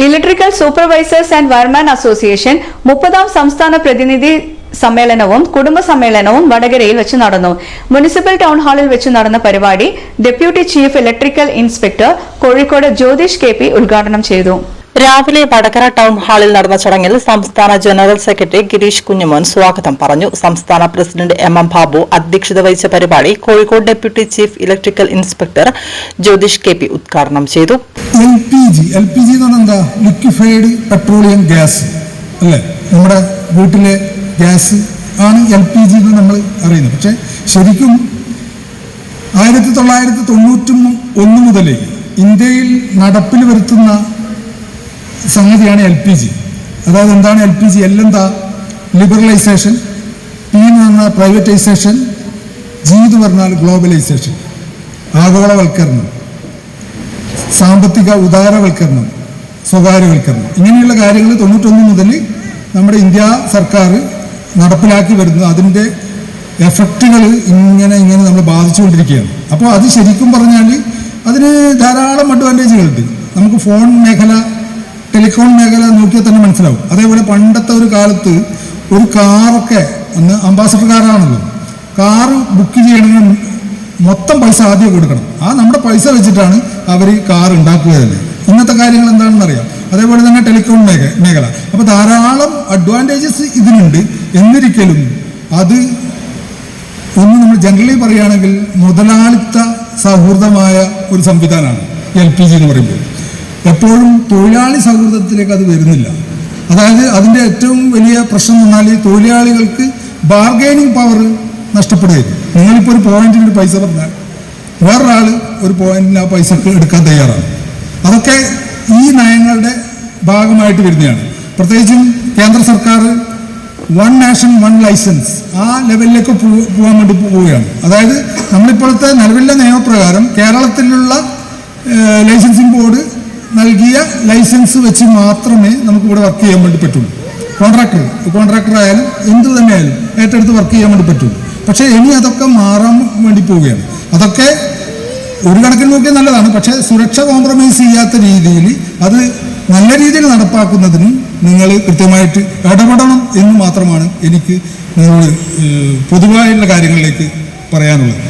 Electrical supervisors and wireman association 30ാം സംസ്ഥാന പ്രതിനിധി സമ്മേളനവും കുടുംബ സമ്മേളനവും വടകരയിൽ വെച്ച് നടന്നു. മുനിസിപ്പൽ ടൗൺ ഹാളിൽ വെച്ച് നടന്ന പരിപാടി deputy chief electrical inspector Kozhikode Jyothish K P ഉദ്ഘാടനം ചെയ്തു. രാവിലെ വടകര ടൗൺ ഹാളിൽ നടന്ന ചടങ്ങിൽ സംസ്ഥാന ജനറൽ സെക്രട്ടറി ഗിരീഷ് കുഞ്ഞുമോൻ സ്വാഗതം പറഞ്ഞു. സംസ്ഥാന പ്രസിഡന്റ് എം ബാബു അധ്യക്ഷത വഹിച്ച പരിപാടി Kozhikode deputy chief electrical inspector Jyothish K P ഉദ്ഘാടനം ചെയ്തു. LPG എന്ന് പറഞ്ഞാൽ എന്താ? ലിക്വിഫൈഡ് പെട്രോളിയം ഗ്യാസ് അല്ലേ? നമ്മുടെ വീട്ടിലെ ഗ്യാസ് ആണ് LPG എന്ന് നമ്മൾ അറിയുന്നത്. പക്ഷെ ശരിക്കും 1991 മുതൽ ഇന്ത്യയിൽ നടപ്പിൽ വരുത്തുന്ന സംഗതിയാണ് LPG. അതായത് എന്താണ് LPG? എന്താ? ലിബറലൈസേഷൻ, P എന്ന് പറഞ്ഞാൽ പ്രൈവറ്റൈസേഷൻ, G എന്ന് പറഞ്ഞാൽ ഗ്ലോബലൈസേഷൻ, ആഗോളവൽക്കരണം, സാമ്പത്തിക ഉദാരവൽക്കരണം, സ്വകാര്യവൽക്കരണം, ഇങ്ങനെയുള്ള കാര്യങ്ങൾ 91 മുതൽ നമ്മുടെ ഇന്ത്യ സർക്കാർ നടപ്പിലാക്കി വരുന്നു. അതിൻ്റെ എഫക്റ്റുകൾ ഇങ്ങനെ നമ്മൾ ബാധിച്ചുകൊണ്ടിരിക്കുകയാണ്. അപ്പോൾ അത് ശരിക്കും പറഞ്ഞാൽ അതിന് ധാരാളം അഡ്വാൻറ്റേജുകളുണ്ട്. നമുക്ക് ഫോൺ മേഖല, ടെലികോം മേഖല നോക്കിയാൽ തന്നെ മനസ്സിലാവും. അതേപോലെ പണ്ടത്തെ ഒരു കാലത്ത് ഒരു കാറൊക്കെ, അന്ന് അംബാസഡർ കാറാണല്ലോ, കാറ് ബുക്ക് ചെയ്യണമെങ്കിൽ മൊത്തം പൈസ ആദ്യം കൊടുക്കണം. നമ്മുടെ പൈസ വെച്ചിട്ടാണ് അവർ കാർ ഉണ്ടാക്കുക തന്നെ. ഇന്നത്തെ കാര്യങ്ങൾ എന്താണെന്ന് അറിയാം. അതേപോലെ തന്നെ ടെലികോം മേഖല. അപ്പോൾ ധാരാളം അഡ്വാൻറ്റേജസ് ഇതിനുണ്ട്. എന്നിരിക്കലും അത് ഒന്ന് നമ്മൾ ജനറലി പറയുകയാണെങ്കിൽ മുതലാളിത്ത സൗഹൃദമായ ഒരു സംവിധാനമാണ് LPG എന്ന് പറയുമ്പോൾ. എപ്പോഴും തൊഴിലാളി സൗഹൃദത്തിലേക്ക് അത് വരുന്നില്ല. അതായത് അതിൻ്റെ ഏറ്റവും വലിയ പ്രശ്നം എന്ന് പറഞ്ഞാൽ തൊഴിലാളികൾക്ക് ബാർഗൈനിങ് പവർ നഷ്ടപ്പെടുകയായിരുന്നു. നിങ്ങളിപ്പോൾ ഒരു പോയിന്റിന് പൈസ പറഞ്ഞാൽ വേറൊരാൾ ഒരു പോയിന്റിന് ആ പൈസക്ക് എടുക്കാൻ തയ്യാറാണ്. അതൊക്കെ ഈ നയങ്ങളുടെ ഭാഗമായിട്ട് വരുന്നതാണ്. പ്രത്യേകിച്ചും കേന്ദ്ര സർക്കാർ വൺ നാഷൻ വൺ ലൈസൻസ് ആ ലെവലിലേക്ക് പോകാൻ വേണ്ടി പോവുകയാണ്. അതായത് നമ്മളിപ്പോഴത്തെ നിലവിലെ നിയമപ്രകാരം കേരളത്തിലുള്ള ലൈസൻസിംഗ് ബോർഡ് നൽകിയ ലൈസൻസ് വെച്ച് മാത്രമേ നമുക്ക് ഇവിടെ വർക്ക് ചെയ്യാൻ വേണ്ടി പറ്റുള്ളൂ. കോൺട്രാക്ടർ ആയാലും എന്തു തന്നെയായാലും ഏറ്റെടുത്ത് വർക്ക് ചെയ്യാൻ വേണ്ടി പറ്റുള്ളൂ. പക്ഷേ ഇനി അതൊക്കെ മാറാൻ വേണ്ടി പോവുകയാണ്. അതൊക്കെ ഒരു കണക്കിന് നോക്കിയാൽ നല്ലതാണ്. പക്ഷേ സുരക്ഷ കോംപ്രമൈസ് ചെയ്യാത്ത രീതിയിൽ അത് നല്ല രീതിയിൽ നടപ്പാക്കുന്നതിന് നിങ്ങൾ കൃത്യമായിട്ട് ഇടപെടണം എന്ന് മാത്രമാണ് എനിക്ക് നിങ്ങളോട് പൊതുവായുള്ള കാര്യങ്ങളിലേക്ക് പറയാനുള്ളത്.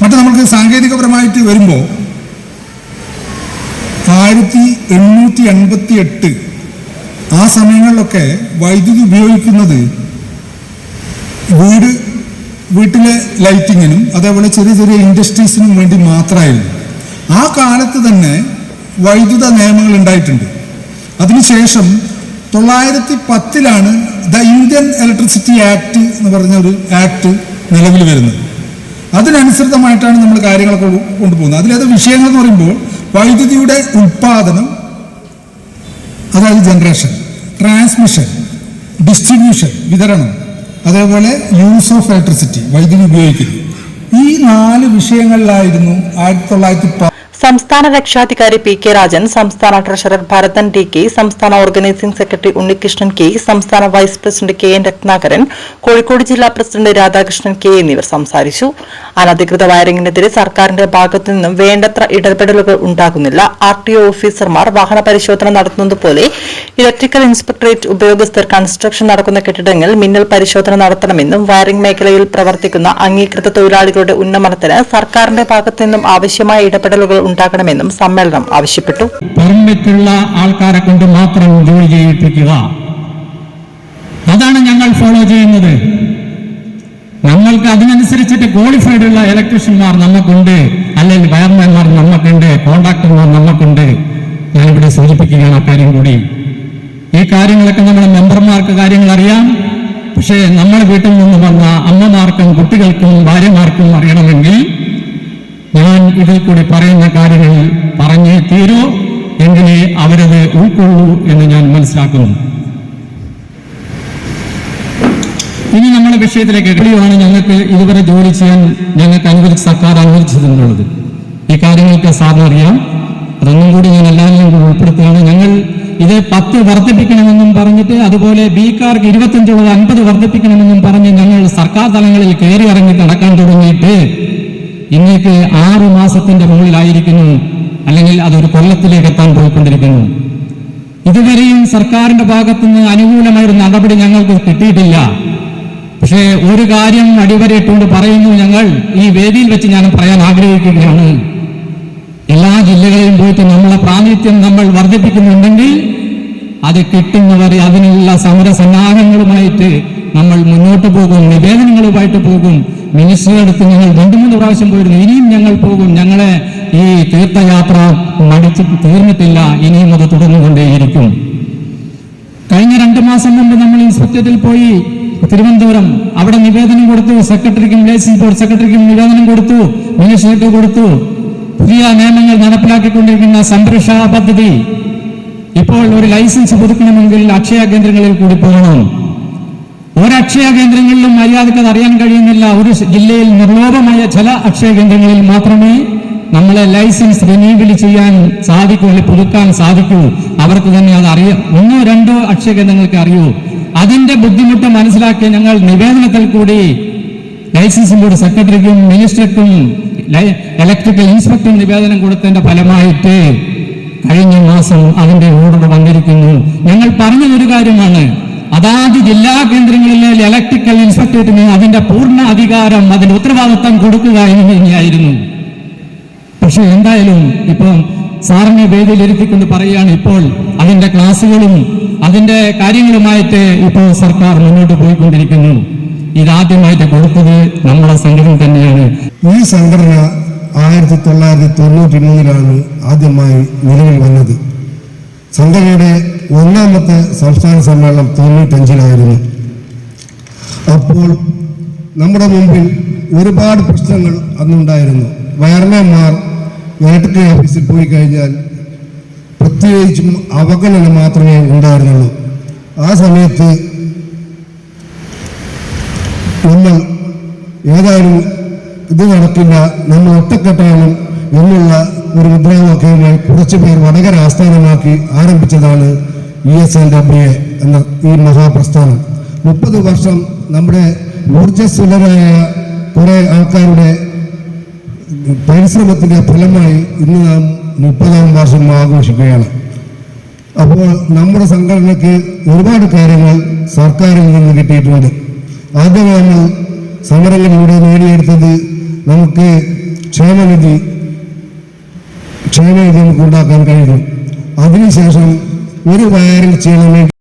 മറ്റു നമുക്ക് സാങ്കേതികപരമായിട്ട് വരുമ്പോൾ 1888 ആ സമയങ്ങളിലൊക്കെ വൈദ്യുതി ഉപയോഗിക്കുന്നത് വീട്ടിലെ ലൈറ്റിങ്ങിനും അതേപോലെ ചെറിയ ചെറിയ ഇൻഡസ്ട്രീസിനും വേണ്ടി മാത്രമായിരുന്നു. ആ കാലത്ത് തന്നെ വൈദ്യുത നിയമങ്ങൾ ഉണ്ടായിട്ടുണ്ട്. അതിനുശേഷം 910 ദ ഇന്ത്യൻ ഇലക്ട്രിസിറ്റി ആക്ട് എന്ന് പറഞ്ഞ ഒരു ആക്ട് നിലവിൽ വരുന്നത്. അതിനനുസൃതമായിട്ടാണ് നമ്മൾ കാര്യങ്ങളൊക്കെ കൊണ്ടുപോകുന്നത്. അതിലേത് വിഷയങ്ങൾ എന്ന് പറയുമ്പോൾ വൈദ്യുതിയുടെ ഉൽപ്പാദനം, അതായത് ജനറേഷൻ, ട്രാൻസ്മിഷൻ, ഡിസ്ട്രിബ്യൂഷൻ, വിതരണം, അതേപോലെ യൂസ് ഓഫ് ഇലക്ട്രിസിറ്റി, വൈദ്യുതി ഉപയോഗിക്കുന്നു. ഈ 4 വിഷയങ്ങളിലായിരുന്നു 1910 സംസ്ഥാന രക്ഷാധികാരി PK രാജൻ, സംസ്ഥാന ട്രഷറർ ഭരതൻ DK, സംസ്ഥാന ഓർഗനൈസിംഗ് സെക്രട്ടറി ഉണ്ണികൃഷ്ണൻ K, സംസ്ഥാന vice president KN Ratnakaran, Kozhikode ജില്ലാ പ്രസിഡന്റ് രാധാകൃഷ്ണൻ K എന്നിവർ സംസാരിച്ചു. അനധികൃത വയറിംഗിനെതിരെ സർക്കാരിന്റെ ഭാഗത്തു നിന്നും വേണ്ടത്ര ഇടപെടലുകൾ ഉണ്ടാകുന്നില്ല. RTO ഓഫീസർമാർ വാഹന പരിശോധന നടത്തുന്നതുപോലെ ഇലക്ട്രിക്കൽ ഇൻസ്പെക്ടറേറ്റ് ഉദ്യോഗസ്ഥർ കൺസ്ട്രക്ഷൻ നടക്കുന്ന കെട്ടിടങ്ങളിൽ മിന്നൽ പരിശോധന നടത്തണമെന്നും വയറിംഗ് മേഖലയിൽ പ്രവർത്തിക്കുന്ന അംഗീകൃത തൊഴിലാളികളുടെ ഉന്നമനത്തിന് സർക്കാരിന്റെ ഭാഗത്തു നിന്നും ആവശ്യമായ ഇടപെടലുകൾ ഉണ്ടാക്കണമെന്നും സമ്മേളനം ആവശ്യപ്പെട്ടു. പെർമിറ്റുള്ള ആൾക്കാരെ കൊണ്ട് മാത്രം ജോലി ചെയ്യിപ്പിക്കുക, അതാണ് ഞങ്ങൾ ഫോളോ ചെയ്യുന്നത്. ഞങ്ങൾക്ക് അതിനനുസരിച്ചിട്ട് ക്വാളിഫൈഡ് ഉള്ള ഇലക്ട്രീഷ്യന്മാർ നമുക്കുണ്ട്, അല്ലെങ്കിൽ വയർമാൻമാർ നമുക്കുണ്ട്, കോൺട്രാക്ടർമാർ നമുക്കുണ്ട്. ഞാനിവിടെ സൂചിപ്പിക്കുകയാണ് അക്കാര്യം കൂടി. ഈ കാര്യങ്ങളൊക്കെ നമ്മുടെ മെമ്പർമാർക്ക് കാര്യങ്ങൾ അറിയാം. പക്ഷേ നമ്മുടെ വീട്ടിൽ നിന്ന് വന്ന അമ്മമാർക്കും കുട്ടികൾക്കും ഭാര്യമാർക്കും അറിയണമെങ്കിൽ ഞാൻ ഇതിൽ കൂടി പറയുന്ന കാര്യങ്ങൾ പറഞ്ഞേ തീരൂ, എങ്കിലേ അവരത് ഉൾക്കൊള്ളൂ എന്ന് ഞാൻ മനസ്സിലാക്കുന്നു. ഇനി നമ്മുടെ വിഷയത്തിലേക്ക് കഴിയുവാണ്. ഞങ്ങൾക്ക് ഇതുവരെ ജോലി ചെയ്യാൻ സർക്കാർ അനുവദിച്ചിട്ടുള്ളത്. ഈ കാര്യങ്ങൾക്ക് സാറിന് അറിയാം. അതൊന്നും കൂടി ഞാൻ എല്ലാവരും കൂടി ഉൾപ്പെടുത്തുകയാണ്. ഞങ്ങൾ ഇത് 10 വർദ്ധിപ്പിക്കണമെന്നും പറഞ്ഞിട്ട്, അതുപോലെ ബിക്കാർക്ക് 25 50 വർദ്ധിപ്പിക്കണമെന്നും പറഞ്ഞ് ഞങ്ങൾ സർക്കാർ തലങ്ങളിൽ കയറി ഇറങ്ങി നടക്കാൻ തുടങ്ങിയിട്ട് ഇന്നേക്ക് 6 മാസത്തിന്റെ മുകളിലായിരിക്കുന്നു, അല്ലെങ്കിൽ അതൊരു കൊല്ലത്തിലേക്ക് എത്താൻ പോയിക്കൊണ്ടിരിക്കുന്നു. ഇതുവരെയും സർക്കാരിന്റെ ഭാഗത്തുനിന്ന് അനുകൂലമായ ഒരു നടപടി ഞങ്ങൾക്ക് കിട്ടിയിട്ടില്ല. പക്ഷേ ഒരു കാര്യം അടിവരയിട്ടുകൊണ്ട് പറയുന്നു, ഞങ്ങൾ ഈ വേദിയിൽ വെച്ച് ഞാൻ പറയാൻ ആഗ്രഹിക്കുകയാണ്. എല്ലാ ജില്ലകളിലും പോയിട്ട് നമ്മളെ പ്രാതിനിധ്യം നമ്മൾ വർദ്ധിപ്പിക്കുന്നുണ്ടെങ്കിൽ അത് കിട്ടുന്നവരെ അതിനുള്ള സമരസന്നാഹങ്ങളുമായിട്ട് നമ്മൾ മുന്നോട്ട് പോകും, നിവേദനങ്ങളുമായിട്ട് പോകും. മിനിസ്റ്ററുടെ അടുത്ത് ഞങ്ങൾ 2-3 പ്രാവശ്യം പോയിരുന്നു. ഇനിയും ഞങ്ങൾ പോകും. ഞങ്ങളെ ഈ തീർത്ഥയാത്ര മടിച്ച് തീർന്നിട്ടില്ല, ഇനിയും അത് തുടർന്നുകൊണ്ടേയിരിക്കും. കഴിഞ്ഞ 2 മാസം മുമ്പ് നമ്മൾ ഇൻസ്പെക്ടറേറ്റിൽ പോയി തിരുവനന്തപുരം, അവിടെ നിവേദനം കൊടുത്തു. സെക്രട്ടറിക്കും ലൈസൻസ് ബോർഡ് സെക്രട്ടറിക്കും നിവേദനം കൊടുത്തു, മിനിസ്റ്റർക്ക് കൊടുത്തു. പുതിയ നിയമങ്ങൾ നടപ്പിലാക്കിക്കൊണ്ടിരിക്കുന്ന സംരക്ഷണ പദ്ധതി, ഇപ്പോൾ ഒരു ലൈസൻസ് പുതുക്കണമെങ്കിൽ അക്ഷയ കേന്ദ്രങ്ങളിൽ കൂടി പോകണം. ഒരു അക്ഷയ കേന്ദ്രങ്ങളിലും മര്യാദക്ക് അത് അറിയാൻ കഴിയുന്നില്ല. ഒരു ജില്ലയിൽ നിർലോഭമായ ചില അക്ഷയ കേന്ദ്രങ്ങളിൽ മാത്രമേ നമ്മളെ ലൈസൻസ് റിന്യൂവൽ ചെയ്യാൻ സാധിക്കൂ, അല്ലെങ്കിൽ പുതുക്കാൻ സാധിക്കൂ. അവർക്ക് തന്നെ അത് അറിയാം. 1-2 അക്ഷയ കേന്ദ്രങ്ങൾക്ക് അറിയൂ. അതിന്റെ ബുദ്ധിമുട്ട് മനസ്സിലാക്കി ഞങ്ങൾ നിവേദനത്തിൽ കൂടി ലൈസൻസ് ബോർഡ് സെക്രട്ടറിക്കും മിനിസ്റ്റർക്കും ഇലക്ട്രിക്കൽ ഇൻസ്പെക്ടറും നിവേദനം കൊടുത്തതിന്റെ ഫലമായിട്ട് കഴിഞ്ഞ മാസം അതിന്റെ ഓർഡർ വന്നിരിക്കുന്നു. ഞങ്ങൾ പറഞ്ഞതൊരു കാര്യമാണ്, അതാത് ജില്ലാ കേന്ദ്രങ്ങളിലെ ഇലക്ട്രിക്കൽ ഇൻസ്പെക്ടറേറ്റിന് അതിന്റെ പൂർണ്ണ അധികാരം, അതിന്റെ ഉത്തരവാദിത്തം കൊടുക്കുക എന്ന് തന്നെയായിരുന്നു. പക്ഷെ എന്തായാലും ഇപ്പം സാറിനെ വേദിയിലിരുത്തിക്കൊണ്ട് പറയുകയാണ്, ഇപ്പോൾ അതിന്റെ ക്ലാസുകളും അതിന്റെ കാര്യങ്ങളുമായിട്ട് ഇപ്പോൾ സർക്കാർ മുന്നോട്ട് പോയിക്കൊണ്ടിരിക്കുന്നു. ഇതാദ്യമായിട്ട് കൊടുത്തത് നമ്മളെ സംഘടന തന്നെയാണ്. ഈ സംഘടന 1993 ആദ്യമായി നിലവിൽ വന്നത്. സംഘടനയുടെ 1ാമത്തെ സംസ്ഥാന സമ്മേളനം 95 അപ്പോൾ നമ്മുടെ മുമ്പിൽ ഒരുപാട് പ്രശ്നങ്ങൾ അന്നുണ്ടായിരുന്നു. വയർമാൻമാർ ഇലക്ട്രിക്കൽ ഓഫീസിൽ പോയി കഴിഞ്ഞാൽ പ്രത്യേകിച്ചും അവഗണന മാത്രമേ ഉണ്ടായിരുന്നുള്ളൂ. ആ സമയത്ത് നമ്മൾ ഏതായാലും ഇത് നടക്കില്ല, നമ്മൾ ഒറ്റക്കെട്ടാണ് എന്നുള്ള ഒരു മുദ്രാവാക്യവുമായി കുറച്ചു പേർ വടകര ആസ്ഥാനമാക്കി ആരംഭിച്ചതാണ് ESNWA എന്ന ഈ മഹാപ്രസ്ഥാനം. 30 വർഷം നമ്മുടെ ഊർജ്ജസ്വലരായ കുറെ ആൾക്കാരുടെ പരിശ്രമത്തിന്റെ ഫലമായി ഇന്ന് നാം 30ാം വർഷം ആഘോഷിക്കുകയാണ്. അപ്പോൾ നമ്മുടെ സംഘടനയ്ക്ക് ഒരുപാട് കാര്യങ്ങൾ സർക്കാരിൽ നിന്ന് കിട്ടിയിട്ടുണ്ട്. ആദ്യം നമ്മൾ സമരങ്ങളിലൂടെ നേടിയെടുത്തത് നമുക്ക് ക്ഷേമനിധി നമുക്ക് ഉണ്ടാക്കാൻ കഴിയും. അതിനുശേഷം ഒരു വയറിൽ ചെയ്യണമെങ്കിൽ